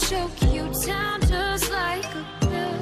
choke you down just like a pill.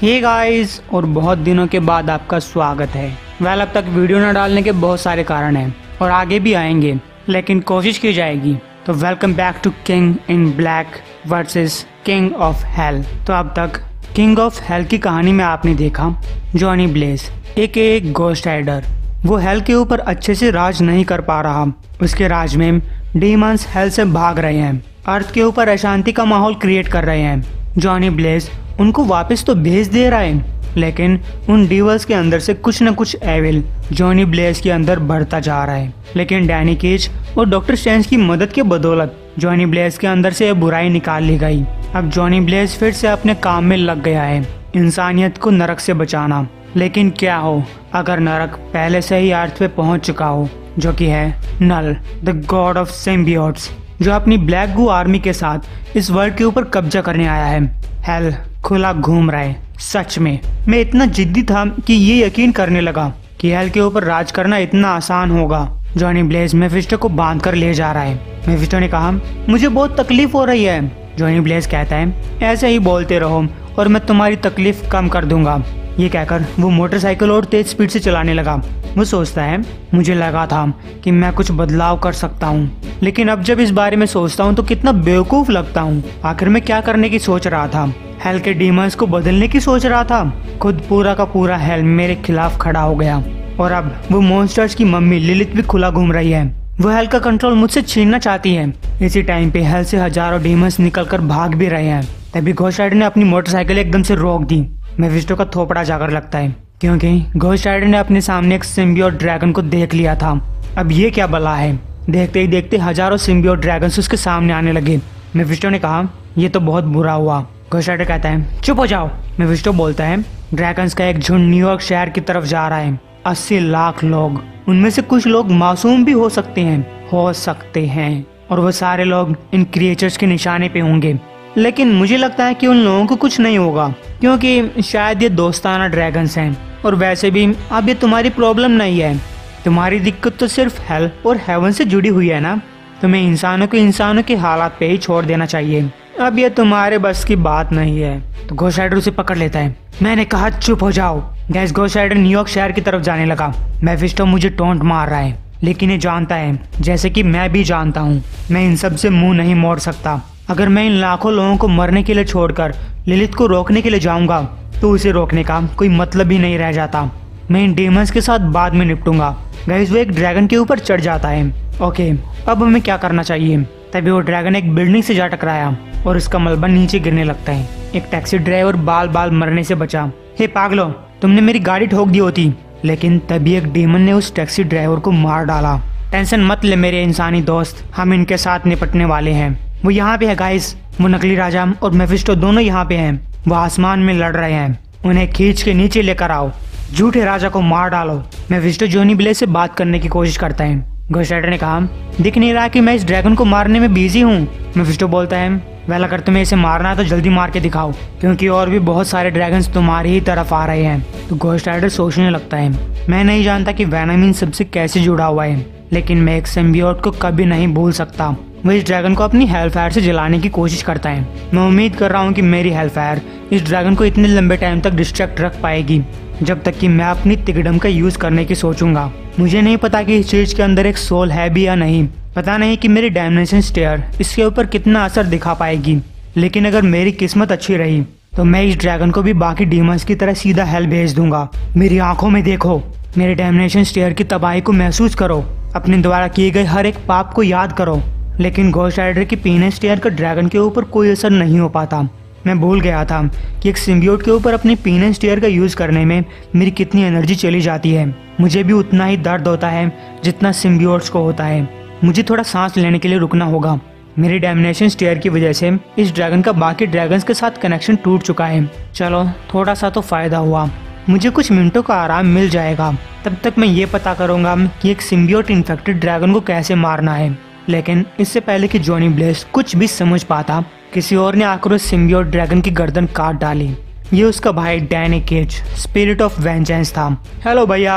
Hey guys, और बहुत दिनों के बाद आपका स्वागत है। अब तक वीडियो न डालने के बहुत सारे कारण हैं और आगे भी आएंगे, लेकिन कोशिश की जाएगी। तो welcome back to King in Black versus King of Hell. तो अब तक किंग ऑफ हेल की कहानी में आपने देखा जॉनी ब्लेज एक घोस्ट राइडर। वो हेल के ऊपर अच्छे से राज नहीं कर पा रहा। उसके राज में डीमंस हेल से भाग रहे हैं, अर्थ के ऊपर अशांति का माहौल क्रिएट कर रहे हैं। जॉनी ब्लेज उनको वापस तो भेज दे रहा है, लेकिन उन डीवल्स के अंदर से कुछ न कुछ एविल जॉनी ब्लेज के अंदर बढ़ता जा रहा है। लेकिन डैनी केज और डॉक्टर स्ट्रेंज की मदद के बदौलत जॉनी ब्लेज के अंदर से बुराई निकाल ली गई। अब जॉनी ब्लेज फिर से अपने काम में लग गया है, इंसानियत को नरक से बचाना। लेकिन क्या हो अगर नरक पहले से ही अर्थ पे पहुंच चुका हो, जो कि है नल द गॉड ऑफ सिम्बियोट्स, जो अपनी ब्लैक गू आर्मी के साथ इस वर्ल्ड के ऊपर कब्जा करने आया है। हेल खुला घूम रहा है। सच में मैं इतना जिद्दी था कि ये यकीन करने लगा कि हेल के ऊपर राज करना इतना आसान होगा। जॉनी ब्लेज मेफिस्टो को बांध कर ले जा रहा है। मेफिस्टो ने कहा, मुझे बहुत तकलीफ हो रही है। जॉनी ब्लेज कहता है, ऐसे ही बोलते रहो और मैं तुम्हारी तकलीफ कम कर दूंगा। ये कहकर वो मोटरसाइकिल और तेज स्पीड से चलाने लगा। वो सोचता है, मुझे लगा था कि मैं कुछ बदलाव कर सकता हूँ, लेकिन अब जब इस बारे में सोचता हूँ तो कितना बेवकूफ लगता हूँ। आखिर मैं क्या करने की सोच रहा था? हेल के डीमंस को बदलने की सोच रहा था। खुद पूरा का पूरा हेल मेरे खिलाफ खड़ा हो गया और अब वो मॉन्स्टर्स की मम्मी लिलिथ भी खुला घूम रही है। वो हेल का कंट्रोल मुझसे छीनना चाहती है। इसी टाइम पे हेल से हजारों डीमंस निकलकर भाग भी रहे हैं। तभी घोस्ट राइडर ने अपनी मोटरसाइकिल एकदम से रोक दी। मेफिस्टो का थोपड़ा जाकर लगता है, क्योंकि घोस्ट राइडर ने अपने सामने एक सिम्बियोट ड्रैगन को देख लिया था। अब ये क्या बला है? देखते ही देखते हजारों सिम्बियोट ड्रैगन्स उसके सामने आने लगे। मेफिस्टो ने कहा, ये तो बहुत बुरा हुआ। घोस्ट राइडर कहता है, चुप हो जाओ। मेफिस्टो बोलता है, ड्रैगन्स का एक झुंड न्यूयॉर्क शहर की तरफ जा रहा है। 80 लाख लोग, उनमें से कुछ लोग मासूम भी हो सकते हैं और वो सारे लोग इन क्रिएचर्स के निशाने पे होंगे। लेकिन मुझे लगता है कि उन लोगों को कुछ नहीं होगा, क्योंकि शायद ये दोस्ताना ड्रैगन्स हैं। और वैसे भी अब ये तुम्हारी प्रॉब्लम नहीं है। तुम्हारी दिक्कत तो सिर्फ हेल और हेवन से जुड़ी हुई है ना। तुम्हें इंसानों के हालात पे ही छोड़ देना चाहिए। अब ये तुम्हारे बस की बात नहीं है। तो घोस्ट राइडर उसे पकड़ लेता है। मैंने कहा चुप हो जाओ। गैस घोस्ट राइडर न्यूयॉर्क शहर की तरफ जाने लगा। मेफिस्टो मुझे टोंट मार रहा है, लेकिन ये जानता है, जैसे कि मैं भी जानता हूँ, मैं इन सब से मुंह नहीं मोड़ सकता। अगर मैं इन लाखों लोगों को मरने के लिए छोड़कर लिलिथ को रोकने के लिए जाऊंगा तो उसे रोकने का कोई मतलब ही नहीं रह जाता। मैं इन डीमंस के साथ बाद में निपटूंगा। गाइस वो एक ड्रैगन के ऊपर चढ़ जाता है। ओके, अब हमें क्या करना चाहिए? तभी वो ड्रैगन एक बिल्डिंग से जा टकराया और उसका मलबा नीचे गिरने लगता है। एक टैक्सी ड्राइवर बाल मरने से बचा। हे पागलो, तुमने मेरी गाड़ी ठोक दी होती। लेकिन तभी एक डीमन ने उस टैक्सी ड्राइवर को मार डाला। टेंशन मत ले मेरे इंसानी दोस्त, हम इनके साथ निपटने वाले हैं। वो यहाँ पे है गाइस। वो नकली राजा और मेफिस्टो दोनों यहाँ पे हैं। वो आसमान में लड़ रहे हैं। उन्हें खींच के नीचे लेकर आओ। झूठे राजा को मार डालो। मेफिस्टो जॉनी ब्लेज से बात करने की कोशिश करता है। घोस्ट राइडर ने कहा, दिख नहीं रहा कि मैं इस ड्रैगन को मारने में बिजी हूँ। मेफिस्टो बोलता है, वेल अगर तुम्हें इसे मारना है तो जल्दी मार के दिखाओ, क्योंकि और भी बहुत सारे ड्रैगन्स तुम्हारी ही तरफ आ रहे हैं। तो घोस्ट राइडर सोचने लगता है, मैं नहीं जानता कि वेनम इन सबसे कैसे जुड़ा हुआ है, लेकिन मैं एक सिम्बियोट को कभी नहीं भूल सकता। वो इस ड्रैगन को अपनी हेलफायर से जलाने की कोशिश करता है। मैं उम्मीद कर रहा हूँ कि मेरी हेलफायर इस ड्रैगन को इतने लंबे टाइम तक डिस्ट्रैक्ट रख पाएगी, जब तक कि मैं अपनी तिगड़म का यूज करने की सोचूंगा। मुझे नहीं पता कि इस चीज के अंदर एक सोल है भी या नहीं। पता नहीं कि मेरी डायमेंशन स्टेयर इसके ऊपर कितना असर दिखा पाएगी। लेकिन अगर मेरी किस्मत अच्छी रही तो मैं इस ड्रैगन को भी बाकी डीमंस की तरह सीधा हेल भेज दूंगा। मेरी आंखों में देखो, मेरे डायमेंशन स्टेयर की तबाही को महसूस करो, अपने द्वारा किए गए हर एक पाप को याद करो। लेकिन घोस्ट राइडर की पीनस स्टेयर का ड्रैगन के ऊपर कोई असर नहीं हो पाता। मैं भूल गया था कि एक सिम्बियोट के ऊपर अपनी पीनस स्टेयर का यूज करने में मेरी कितनी एनर्जी चली जाती है। मुझे भी उतना ही दर्द होता है जितना सिम्बियोट्स को होता है। मुझे थोड़ा सांस लेने के लिए रुकना होगा। मेरी डायमेंशन स्टेयर की वजह से इस ड्रैगन का बाकी ड्रैगन्स के साथ कनेक्शन टूट चुका है। चलो थोड़ा सा तो फायदा हुआ, मुझे कुछ मिनटों का आराम मिल जाएगा। तब तक मैं ये पता करूंगा कि एक सिम्बियोट इन्फेक्टेड ड्रैगन को कैसे मारना है। लेकिन इससे पहले कि जॉनी ब्लेज कुछ भी समझ पाता, किसी और ने आकर उस सिम्बियोट ड्रैगन की गर्दन काट डाली। ये उसका भाई Danny Cage Spirit of Vengeance था। हेलो भैया,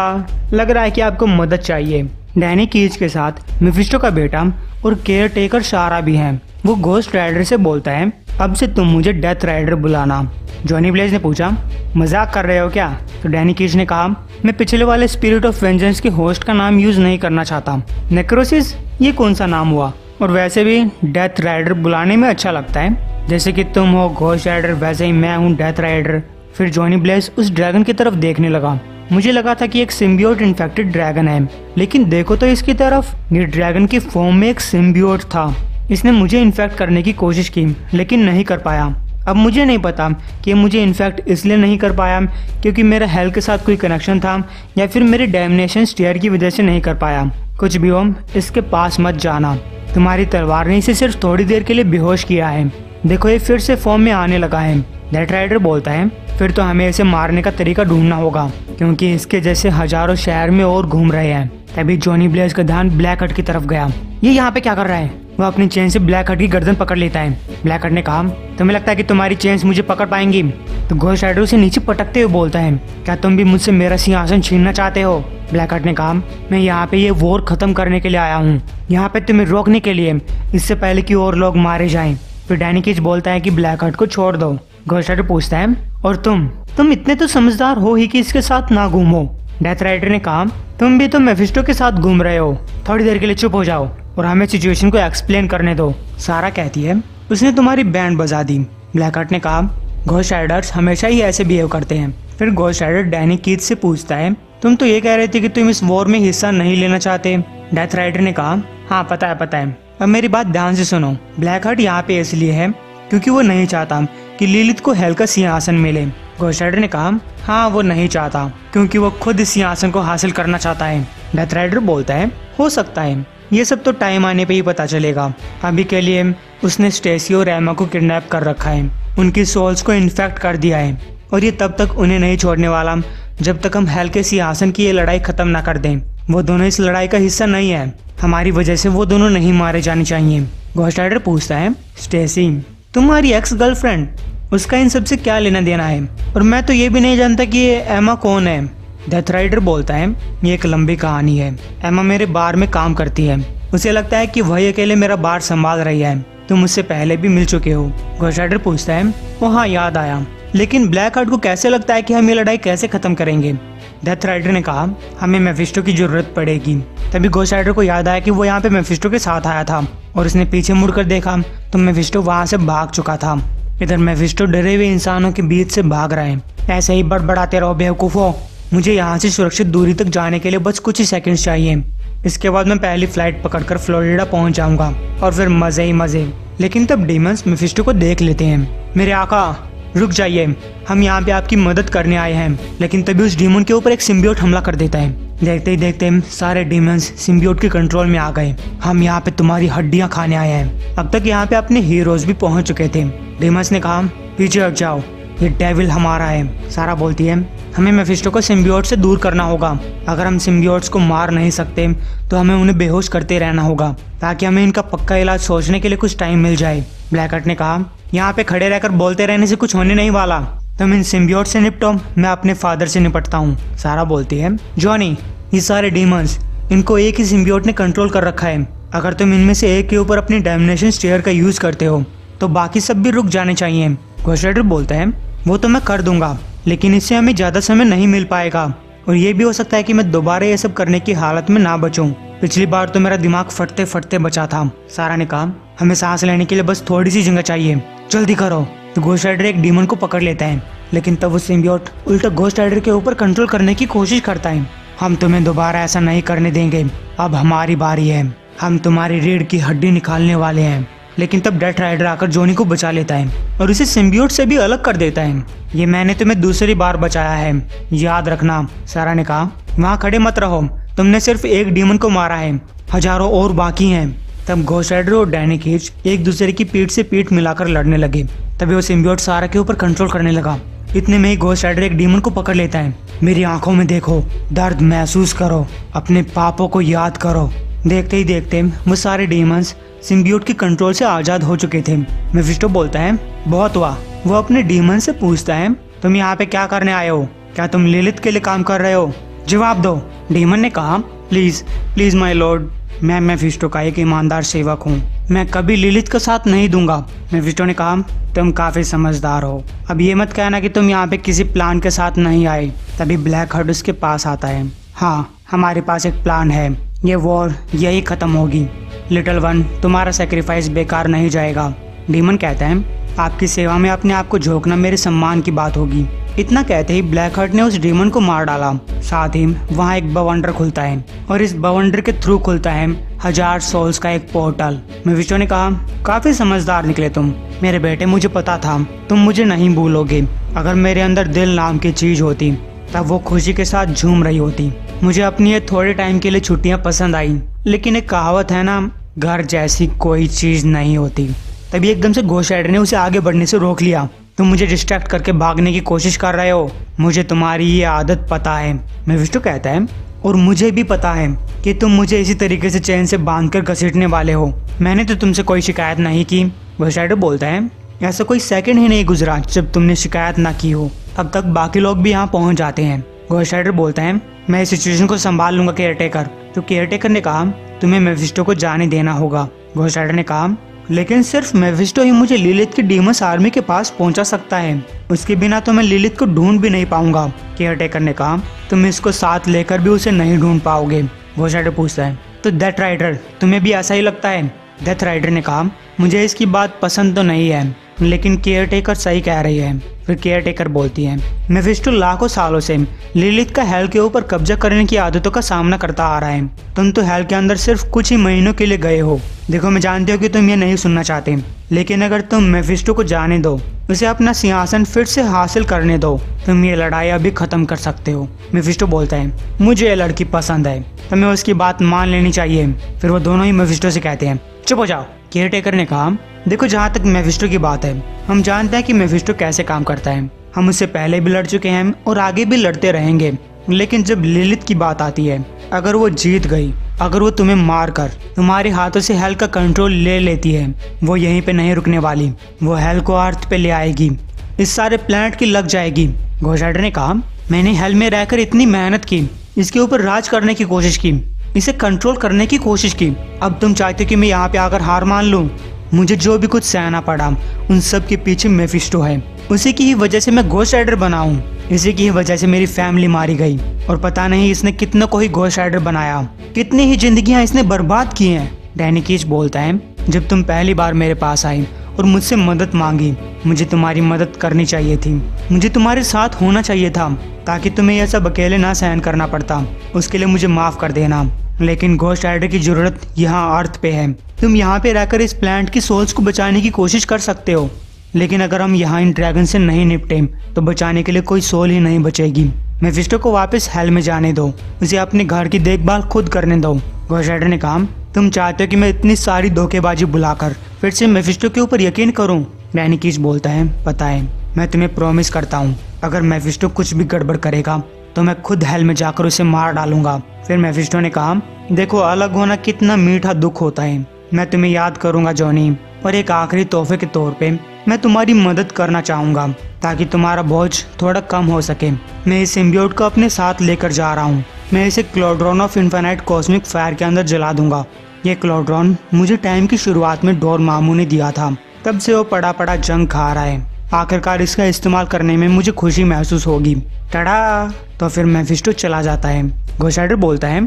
लग रहा है कि आपको मदद चाहिए। डैनी केज के साथ मेफिस्टो का बेटा और केयर टेकर शारा भी हैं। वो घोस्ट राइडर से बोलता है, अब से तुम मुझे डेथ राइडर बुलाना। जॉनी ब्लेज ने पूछा, मजाक कर रहे हो क्या? तो डैनी केज ने कहा, मैं पिछले वाले स्पिरिट ऑफ वेंजेंस के होस्ट का नाम यूज नहीं करना चाहता। नेक्रोसिस, ये कौन सा नाम हुआ? और वैसे भी डेथ राइडर बुलाने में अच्छा लगता है। जैसे कि तुम हो घोस्ट राइडर, वैसे ही मैं हूँ डेथ राइडर। फिर जॉनी ब्लेज उस ड्रैगन की तरफ देखने लगा। मुझे लगा था कि एक सिम्बियोट इन्फेक्टेड ड्रैगन है, लेकिन देखो तो इसकी तरफ, ये ड्रैगन की फॉर्म में एक सिम्बियोट था। इसने मुझे इन्फेक्ट करने की कोशिश की, लेकिन नहीं कर पाया। अब मुझे नहीं पता कि मुझे इन्फेक्ट इसलिए नहीं कर पाया क्योंकि मेरा हेल के साथ कोई कनेक्शन था, या फिर मेरे डैमिनेशन स्टेयर की वजह से नहीं कर पाया। कुछ भी हो, इसके पास मत जाना। तुम्हारी तलवार ने इसे सिर्फ थोड़ी देर के लिए बेहोश किया है। देखो, ये फिर से फॉर्म में आने लगा है। डेथ राइडर बोलता है, फिर तो हमें इसे मारने का तरीका ढूंढना होगा, क्योंकि इसके जैसे हजारों शहर में और घूम रहे हैं। तभी जॉनी ब्लेज का ध्यान ब्लैक हट की तरफ गया। ये यहाँ पे क्या कर रहा है? वो अपनी चेन से ब्लैक हट की गर्दन पकड़ लेता है। ब्लैक हट ने कहा, तुम्हें लगता है कि तुम्हारी चेन्स मुझे पकड़ पाएंगी? तो घोस्ट राइडर उसे नीचे पटकते हुए बोलता है, क्या तुम भी मुझसे मेरा सिंहासन छीनना चाहते हो? ब्लैक हट ने कहा, मैं यहाँ पे ये वॉर खत्म करने के लिए आया हूँ, यहाँ पे तुम्हें रोकने के लिए, इससे पहले कि और लोग मारे जाएं। फिर डैनी केज बोलता है कि ब्लैक हट को छोड़ दो। घोस्ट राइडर पूछता है, और तुम इतने तो समझदार हो ही कि इसके साथ ना घूमो। डेथ राइडर ने कहा, तुम भी तो मेफिस्टो के साथ घूम रहे हो, थोड़ी देर के लिए चुप हो जाओ और हमें सिचुएशन को एक्सप्लेन करने दो। सारा कहती है, उसने तुम्हारी बैंड बजा दी। ब्लैक हट ने कहा, घोस्ट राइडर्स हमेशा ही ऐसे बिहेव करते हैं। फिर घोस्ट राइडर डैनी केज से पूछता है, तुम तो ये कह रहे थे कि तुम इस वॉर में हिस्सा नहीं लेना चाहते। डेथ राइडर ने कहा, हाँ पता है। अब मेरी बात ध्यान से सुनो। ब्लैक हट यहाँ पे इसलिए है क्योंकि वो नहीं चाहता कि लिलिथ को हेल का सिंहासन मिले। घोस्ट राइडर ने कहा, हाँ वो नहीं चाहता क्योंकि वो खुद इस सिंहासन को हासिल करना चाहता है। डेथ राइडर बोलता है, हो सकता है, ये सब तो टाइम आने पे ही पता चलेगा। अभी के लिए उसने स्टेसी और एमा को किडनैप कर रखा है, उनकी सोल्स को इन्फेक्ट कर दिया है, और ये तब तक उन्हें नहीं छोड़ने वाला जब तक हम हेल के सिंहासन की ये लड़ाई खत्म ना कर दें। वो दोनों इस लड़ाई का हिस्सा नहीं है, हमारी वजह से वो दोनों नहीं मारे जाने चाहिए। घोस्ट राइडर पूछता है, स्टेसी तुम्हारी एक्स गर्लफ्रेंड, उसका इन सबसे क्या लेना देना है? और मैं तो ये भी नहीं जानता कि ये एमा कौन है। डेथ राइडर बोलता है, ये एक लंबी कहानी है। एमा मेरे बार में काम करती है, उसे लगता है कि वही अकेले मेरा बार संभाल रही है। तुम मुझसे पहले भी मिल चुके हो। घोस्ट राइडर पूछता है, वो हाँ याद आया, लेकिन ब्लैक हार्ट को कैसे लगता है कि हम ये लड़ाई कैसे खत्म करेंगे? डेथ राइडर ने कहा, हमें मेफिस्टो की जरूरत पड़ेगी। तभी घोस्ट राइडर को याद आया कि वो यहाँ पे मेफिस्टो के साथ आया था, और उसने पीछे मुड़कर देखा तो मेफिस्टो वहाँ से भाग चुका था। इधर मेफिस्टो डरे हुए इंसानों के बीच से भाग रहे हैं। ऐसे ही बड़बड़ाते रहो बेवकूफो, मुझे यहाँ से सुरक्षित दूरी तक जाने के लिए बस कुछ ही सेकंड्स चाहिए। इसके बाद मैं पहली फ्लाइट पकड़कर फ्लोरिडा पहुंच जाऊंगा, और फिर मजे ही मजे। लेकिन तब डीमंस मेफिस्टो को देख लेते हैं। मेरे आका रुक जाइए, हम यहाँ पे आपकी मदद करने आए हैं। लेकिन तभी उस डीमन के ऊपर एक सिम्बियोट हमला कर देता है। देखते ही देखते सारे डीमंस सिम्बियोट के कंट्रोल में आ गए। हम यहाँ पे तुम्हारी हड्डियाँ खाने आए हैं। अब तक यहाँ पे अपने हीरोज भी पहुंच चुके थे। डीमंस ने कहा, पीछे हट जाओ, ये डेविल हमारा है। सारा बोलती है, हमें मेफिस्टो को सिम्बियोट से दूर करना होगा। अगर हम सिम्बियोट्स को मार नहीं सकते तो हमें उन्हें बेहोश करते रहना होगा, ताकि हमें इनका पक्का इलाज सोचने के लिए कुछ टाइम मिल जाए। ब्लैक हट ने कहा, यहाँ पे खड़े रहकर बोलते रहने से कुछ होने नहीं वाला, तुम इन सिम्बियोट से निपटो, मैं अपने फादर से निपटता हूँ। सारा बोलती है, जॉनी ये सारे डीमंस, इनको एक ही सिम्बियोट ने कंट्रोल कर रखा है। अगर तुम इनमें से एक के ऊपर अपनी डायमेंशन स्टेयर का यूज करते हो तो बाकी सब भी रुक जाने चाहिए। घोस्ट राइडर बोलता है, वो तो मैं कर दूंगा, लेकिन इससे हमें ज्यादा समय नहीं मिल पाएगा, और ये भी हो सकता है कि मैं दोबारा ये सब करने की हालत में ना बचूं। पिछली बार तो मेरा दिमाग फटते फटते बचा था। सारा ने कहा, हमें सांस लेने के लिए बस थोड़ी सी जगह चाहिए, जल्दी करो। तो घोस्ट राइडर एक डीमन को पकड़ लेता है, लेकिन तब वो सिम्बियोट उल्टा घोस्ट राइडर के ऊपर कंट्रोल करने की कोशिश करता है। हम तुम्हें दोबारा ऐसा नहीं करने देंगे, अब हमारी बारी है, हम तुम्हारी रीढ़ की हड्डी निकालने वाले हैं। लेकिन तब डेथ राइडर आकर जॉनी को बचा लेता है और उसे सिम्बियोट से भी अलग कर देता है। ये मैंने तुम्हें दूसरी बार बचाया है, याद रखना। सारा ने कहा, वहाँ खड़े मत रहो, तुमने सिर्फ एक डीमन को मारा है, हजारों और बाकी हैं। तब घोस्ट राइडर और डैनी केज एक दूसरे की पीठ से पीठ मिलाकर लड़ने लगे। तभी वो सिम्बियोट सारा के ऊपर कंट्रोल करने लगा। इतने में ही घोस्ट राइडर एक डीमन को पकड़ लेता है। मेरी आंखों में देखो, दर्द महसूस करो, अपने पापों को याद करो। देखते ही देखते वो सारे डीमंस सिम्बियोट के कंट्रोल से आजाद हो चुके थे। मेफिस्टो बोलता है, बहुत हुआ। वो अपने डीमन से पूछता है, तुम यहाँ पे क्या करने आए हो? क्या तुम लिलिथ के लिए काम कर रहे हो? जवाब दो। डीमन ने कहा, प्लीज प्लीज माय लॉर्ड, मैं मेफिस्टो का एक ईमानदार सेवक हूँ, मैं कभी लिलिथ का साथ नहीं दूंगा। मेफिस्टो ने कहा, तुम काफी समझदार हो, अब ये मत कहना कि तुम यहाँ पे किसी प्लान के साथ नहीं आए। तभी ब्लैक हर्ट उसके पास आता है। हाँ, हमारे पास एक प्लान है, ये वॉर यही खत्म होगी। लिटिल वन, तुम्हारा सेक्रीफाइस बेकार नहीं जाएगा। डीमन कहता है, आपकी सेवा में अपने आप को झोंकना मेरे सम्मान की बात होगी। इतना कहते ही ब्लैक हर्ट ने उस डीमन को मार डाला। साथ ही वहाँ एक बवंडर खुलता है और इस बवंडर के थ्रू खुलता है 1000 सोल्स का एक पोर्टल। मेफिस्टो ने कहा, काफी समझदार निकले तुम मेरे बेटे, मुझे पता था तुम मुझे नहीं भूलोगे। अगर मेरे अंदर दिल नाम की चीज होती तब वो खुशी के साथ झूम रही होती। मुझे अपनी ये थोड़े टाइम के लिए छुट्टियां पसंद आई, लेकिन एक कहावत है ना, घर जैसी कोई चीज नहीं होती। तभी एकदम से घोस्ट राइडर ने उसे आगे बढ़ने से रोक लिया। तुम मुझे डिस्ट्रैक्ट करके भागने की कोशिश कर रहे हो, मुझे तुम्हारी ये आदत पता है। मेफिस्टो कहता है, और मुझे भी पता है कि तुम मुझे इसी तरीके से चैन से बांधकर घसीटने वाले हो। मैंने तो तुमसे कोई शिकायत नहीं की। घोस्ट राइडर बोलता है, ऐसा कोई सेकंड ही नहीं गुजरा जब तुमने शिकायत ना की हो। अब तक बाकी लोग भी यहाँ पहुँच जाते हैं। घोस्ट राइडर बोलता है, मैं इस सिचुएशन को संभाल लूंगा केयरटेकर। तो केयरटेकर ने कहा, तुम्हें मेफिस्टो को जाने देना होगा। घोस्ट राइडर ने कहा, लेकिन सिर्फ मेफिस्टो ही मुझे लिलिथ की डीमस आर्मी के पास पहुंचा सकता है, उसके बिना तो मैं लिलिथ को ढूंढ भी नहीं पाऊंगा। केयरटेकर ने कहा, तुम इसको साथ लेकर भी उसे नहीं ढूंढ पाओगे। घोस्ट राइडर पूछता है, तो डेथ राइडर, तुम्हें भी ऐसा ही लगता है? डेथ राइडर ने कहा, मुझे इसकी बात पसंद तो नहीं है, लेकिन केयरटेकर सही कह रही है। फिर केयरटेकर बोलती है, मेफिस्टो लाखों सालों से लिलिथ का हेल के ऊपर कब्जा करने की आदतों का सामना करता आ रहा है। तुम तो हेल के अंदर सिर्फ कुछ ही महीनों के लिए गए हो। देखो, मैं जानती हूँ कि तुम ये नहीं सुनना चाहते, लेकिन अगर तुम मेफिस्टो को जाने दो, उसे अपना सिंहासन फिर से हासिल करने दो, तुम ये लड़ाई अभी खत्म कर सकते हो। मेफिस्टो बोलता है, मुझे ये लड़की पसंद है, तुम्हें उसकी बात मान लेनी चाहिए। फिर वो दोनों ही मेफिस्टो से कहते हैं, चुप हो जाओ। केयरटेकर ने कहा, देखो, जहाँ तक मेफिस्टो की बात है, हम जानते हैं कि मेफिस्टो कैसे काम करता है। हम उससे पहले भी लड़ चुके हैं और आगे भी लड़ते रहेंगे। लेकिन जब लिलिथ की बात आती है, अगर वो जीत गई, अगर वो तुम्हें मार कर तुम्हारे हाथों से हेल का कंट्रोल ले लेती है, वो यहीं पे नहीं रुकने वाली, वो हेल को अर्थ पे ले आएगी, इस सारे प्लैनेट की लग जाएगी। घोस्ट राइडर ने कहा, मैंने हेल में रहकर इतनी मेहनत की, इसके ऊपर राज करने की कोशिश की, इसे कंट्रोल करने की कोशिश की। अब तुम चाहते हो कि मैं यहाँ पे आकर हार मान लूँ? मुझे जो भी कुछ सहना पड़ा, उन सब के पीछे मेफिस्टो है। उसी की ही वजह से मैं घोस्ट राइडर बना हूँ, इसी की ही वजह से मेरी फैमिली मारी गई, और पता नहीं इसने कितनों को ही घोस्ट राइडर बनाया, कितनी ही जिंदगियां इसने बर्बाद की हैं। डैनी कीच बोलता है, जब तुम पहली बार मेरे पास आई और मुझसे मदद मांगी, मुझे तुम्हारी मदद करनी चाहिए थी, मुझे तुम्हारे साथ होना चाहिए था, ताकि तुम्हें यह सब अकेले ना सहन करना पड़ता। उसके लिए मुझे माफ कर देना। लेकिन घोस्ट राइडर की जरूरत यहाँ अर्थ पे है। तुम यहाँ पे रहकर इस प्लैनेट की सोल्स को बचाने की कोशिश कर सकते हो, लेकिन अगर हम यहाँ इन ड्रैगन से नहीं निपटे तो बचाने के लिए कोई सोल ही नहीं बचेगी। मेफिस्टो को वापस हेल में जाने दो, उसे अपने घर की देखभाल खुद करने दो। घोस्ट राइडर ने कहा, तुम चाहते हो कि मैं इतनी सारी धोखेबाजी बुलाकर फिर से मेफिस्टो के ऊपर यकीन करूं? डैनी कीच बोलता है, पता है, मैं तुम्हें प्रॉमिस करता हूँ, अगर मेफिस्टो कुछ भी गड़बड़ करेगा तो मैं खुद हेल में जाकर उसे मार डालूंगा। फिर मेफिस्टो ने कहा, देखो, अलग होना कितना मीठा दुख होता है, मैं तुम्हें याद करूंगा जॉनी, और एक आखिरी तोहफे के तौर पे मैं तुम्हारी मदद करना चाहूंगा, ताकि तुम्हारा बोझ थोड़ा कम हो सके। मैं इस सिम्बियोट को अपने साथ लेकर जा रहा हूँ, मैं इसे क्लोड्रॉन ऑफ इन्फिनाइट कॉस्मिक फायर के अंदर जला दूंगा। ये क्लोड्रॉन मुझे टाइम की शुरुआत में डोर मामू ने दिया था, तब से वो पड़ा पड़ा जंग खा रहा है। आखिरकार इसका इस्तेमाल करने में मुझे खुशी महसूस होगी। टड़ा! तो फिर मेफिस्टो चला जाता है। घोस्ट राइडर बोलता है,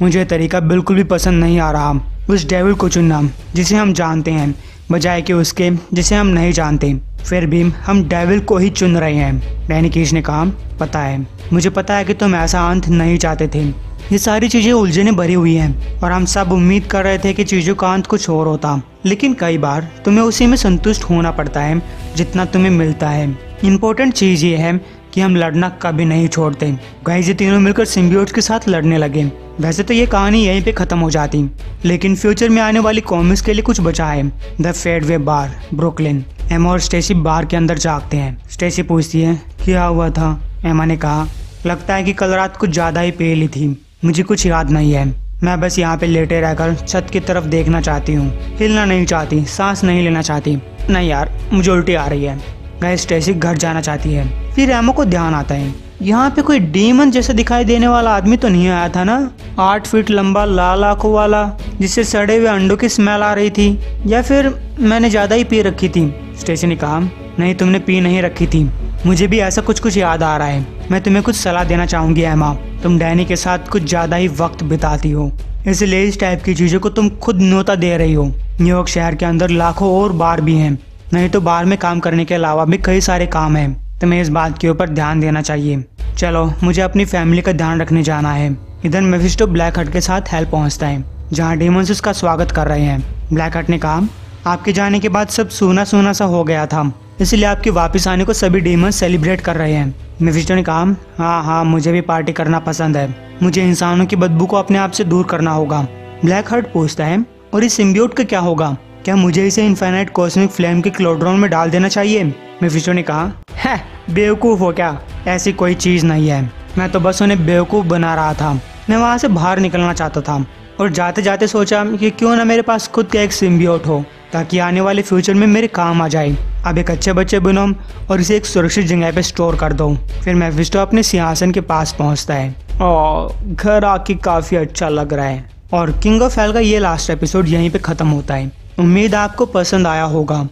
मुझे तरीका बिल्कुल भी पसंद नहीं आ रहा, उस डेविल को चुनना जिसे हम जानते हैं बजाय कि उसके जिसे हम नहीं जानते। फिर भी हम डेविल को ही चुन रहे हैं। डैनी कीच ने कहा, पता है, मुझे पता है कि तुम ऐसा अंत नहीं चाहते थे। ये सारी चीजें उलझने भरी हुई हैं और हम सब उम्मीद कर रहे थे कि चीजों का अंत कुछ और होता, लेकिन कई बार तुम्हें उसी में संतुष्ट होना पड़ता है जितना तुम्हें मिलता है। इम्पोर्टेंट चीज ये है कि हम लड़ना कभी नहीं छोड़ते। गाइस, ये तीनों मिलकर सिम्बियोट्स के साथ लड़ने लगे। वैसे तो ये कहानी यहीं पे खत्म हो जाती, लेकिन फ्यूचर में आने वाली कॉमिक्स के लिए कुछ बचा है। The Fadeaway bar, Brooklyn. Emma और स्टेसी बार के अंदर जागते हैं। स्टेसी पूछती है, क्या हुआ था? एमा ने कहा, लगता है कि कल रात कुछ ज्यादा ही पी ली थी, मुझे कुछ याद नहीं है। मैं बस यहाँ पे लेटे रहकर छत की तरफ देखना चाहती हूँ, हिलना नहीं चाहती, सांस नहीं लेना चाहती। नहीं यार, मुझे उल्टी आ रही है। गाइस स्टेसी घर जाना चाहती है। फिर एमो को ध्यान आता है, यहाँ पे कोई डीमन जैसा दिखाई देने वाला आदमी तो नहीं आया था ना? 8 फीट लंबा लाल आंखों वाला, जिससे सड़े हुए अंडों की स्मेल आ रही थी, या फिर मैंने ज्यादा ही पी रखी थी। स्टेसी ने कहा, नहीं तुमने पी नहीं रखी थी, मुझे भी ऐसा कुछ याद आ रहा है। मैं तुम्हें कुछ सलाह देना चाहूंगी एमा, तुम डैनी के साथ कुछ ज्यादा ही वक्त बिताती हो, इसलिए इस टाइप की चीजों को तुम खुद न्योता दे रही हो। न्यूयॉर्क शहर के अंदर लाखों और बार भी हैं, नहीं तो बार में काम करने के अलावा भी कई सारे काम हैं। तुम्हें इस बात के ऊपर ध्यान देना चाहिए। चलो, मुझे अपनी फैमिली का ध्यान रखने जाना है। इधर मेफिस्टो ब्लैक हट के साथ हेल्प पहुंचता है, जहां डेमंस उसका स्वागत कर रहे हैं। ब्लैक हट ने कहा, आपके जाने के बाद सब सूना सूना सा हो गया था, इसलिए आपके वापस आने को सभी डेमंस सेलिब्रेट कर रहे हैं। मेफिस्टो ने कहा, हाँ, मुझे भी पार्टी करना पसंद है। मुझे इंसानों की बदबू को अपने आप से दूर करना होगा। ब्लैक हट पूछता है, और इस सिम्बियोट का क्या होगा? क्या मुझे इसे इनफाइनाइट कॉस्मिक फ्लेम के क्लोड्रॉन में डाल देना चाहिए? मेफिस्टो ने कहा, है बेवकूफ हो क्या? ऐसी कोई चीज नहीं है। मैं तो बस उन्हें बेवकूफ बना रहा था। मैं वहाँ से बाहर निकलना चाहता था, और जाते जाते सोचा कि क्यों ना मेरे पास खुद का एक सिम्बियोट हो, ताकि आने वाले फ्यूचर में मेरे काम आ जाए। अब एक अच्छे बच्चे बनो और इसे एक सुरक्षित जगह पे स्टोर कर दो। फिर मेफिस्टो अपने सिंहासन के पास पहुंचता है। और घर आके काफी अच्छा लग रहा है। और किंग ऑफ हेल का ये लास्ट एपिसोड यहीं पे खत्म होता है। उम्मीद आपको पसंद आया होगा।